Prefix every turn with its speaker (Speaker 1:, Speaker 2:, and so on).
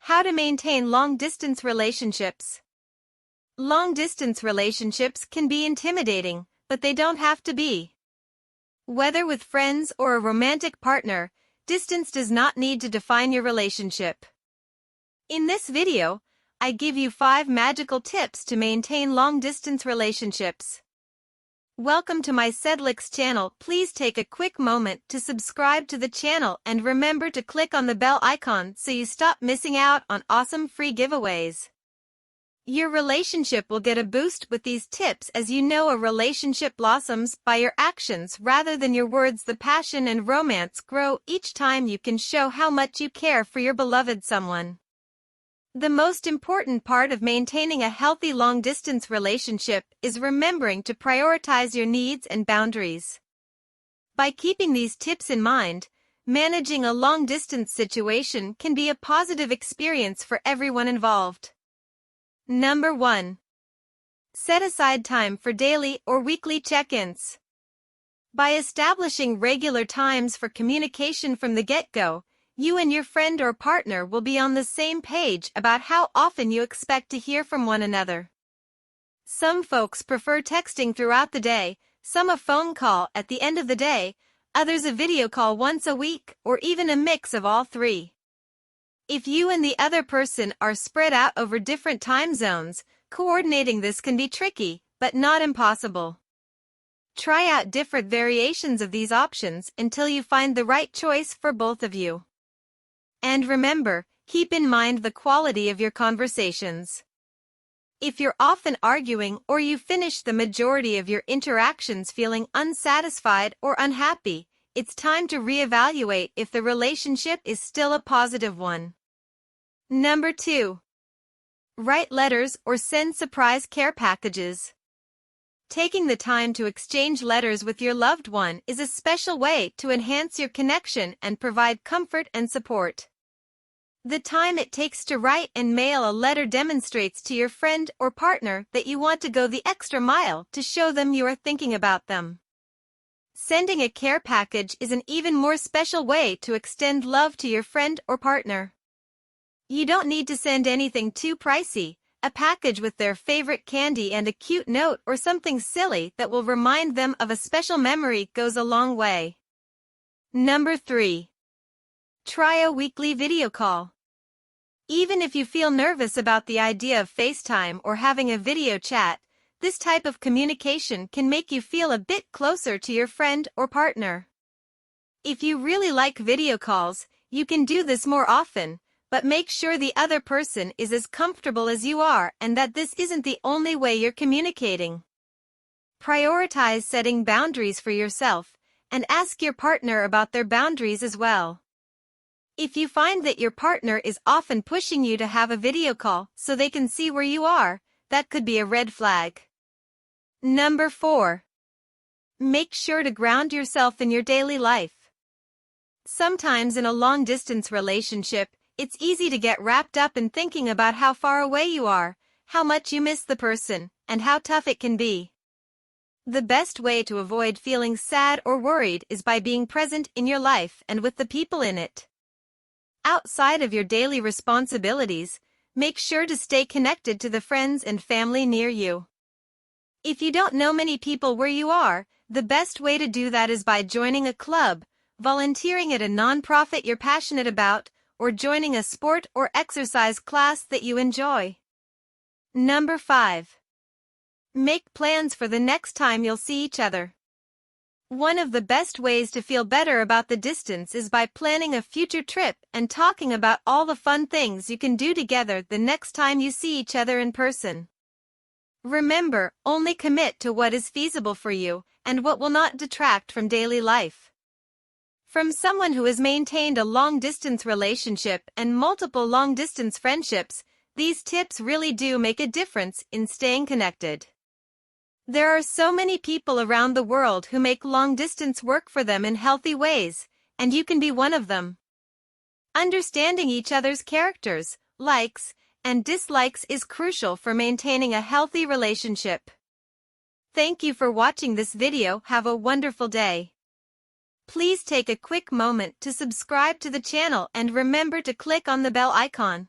Speaker 1: How to maintain long-distance relationships. Long-distance relationships can be intimidating, but they don't have to be. Whether with friends or a romantic partner, distance does not need to define your relationship. In this video, I give you 5 magical tips to maintain long-distance relationships. Welcome to my Sedlix channel. Please take a quick moment to subscribe to the channel and remember to click on the bell icon so you stop missing out on awesome free giveaways. Your relationship will get a boost with these tips, as you know a relationship blossoms by your actions rather than your words. The passion and romance grow each time you can show how much you care for your beloved someone. The most important part of maintaining a healthy long-distance relationship is remembering to prioritize your needs and boundaries. By keeping these tips in mind, managing a long-distance situation can be a positive experience for everyone involved. Number 1. Set aside time for daily or weekly check-ins. By establishing regular times for communication from the get-go, you and your friend or partner will be on the same page about how often you expect to hear from one another. Some folks prefer texting throughout the day, some a phone call at the end of the day, others a video call once a week, or even a mix of all three. If you and the other person are spread out over different time zones, coordinating this can be tricky, but not impossible. Try out different variations of these options until you find the right choice for both of you. And remember, keep in mind the quality of your conversations. If you're often arguing or you finish the majority of your interactions feeling unsatisfied or unhappy, it's time to reevaluate if the relationship is still a positive one. Number 2. Write letters or send surprise care packages. Taking the time to exchange letters with your loved one is a special way to enhance your connection and provide comfort and support. The time it takes to write and mail a letter demonstrates to your friend or partner that you want to go the extra mile to show them you are thinking about them. Sending a care package is an even more special way to extend love to your friend or partner. You don't need to send anything too pricey. A package with their favorite candy and a cute note or something silly that will remind them of a special memory goes a long way. Number 3. Try a weekly video call. Even if you feel nervous about the idea of FaceTime or having a video chat, this type of communication can make you feel a bit closer to your friend or partner. If you really like video calls, you can do this more often, but make sure the other person is as comfortable as you are and that this isn't the only way you're communicating. Prioritize setting boundaries for yourself, and ask your partner about their boundaries as well. If you find that your partner is often pushing you to have a video call so they can see where you are, that could be a red flag. Number 4. Make sure to ground yourself in your daily life. Sometimes in a long-distance relationship, it's easy to get wrapped up in thinking about how far away you are, how much you miss the person, and how tough it can be. The best way to avoid feeling sad or worried is by being present in your life and with the people in it. Outside of your daily responsibilities, make sure to stay connected to the friends and family near you. If you don't know many people where you are, the best way to do that is by joining a club, volunteering at a nonprofit you're passionate about, or joining a sport or exercise class that you enjoy. Number 5. Make plans for the next time you'll see each other. One of the best ways to feel better about the distance is by planning a future trip and talking about all the fun things you can do together the next time you see each other in person. Remember, only commit to what is feasible for you and what will not detract from daily life. From someone who has maintained a long-distance relationship and multiple long-distance friendships, these tips really do make a difference in staying connected. There are so many people around the world who make long-distance work for them in healthy ways, and you can be one of them. Understanding each other's characters, likes, and dislikes is crucial for maintaining a healthy relationship. Thank you for watching this video. Have a wonderful day. Please take a quick moment to subscribe to the channel and remember to click on the bell icon.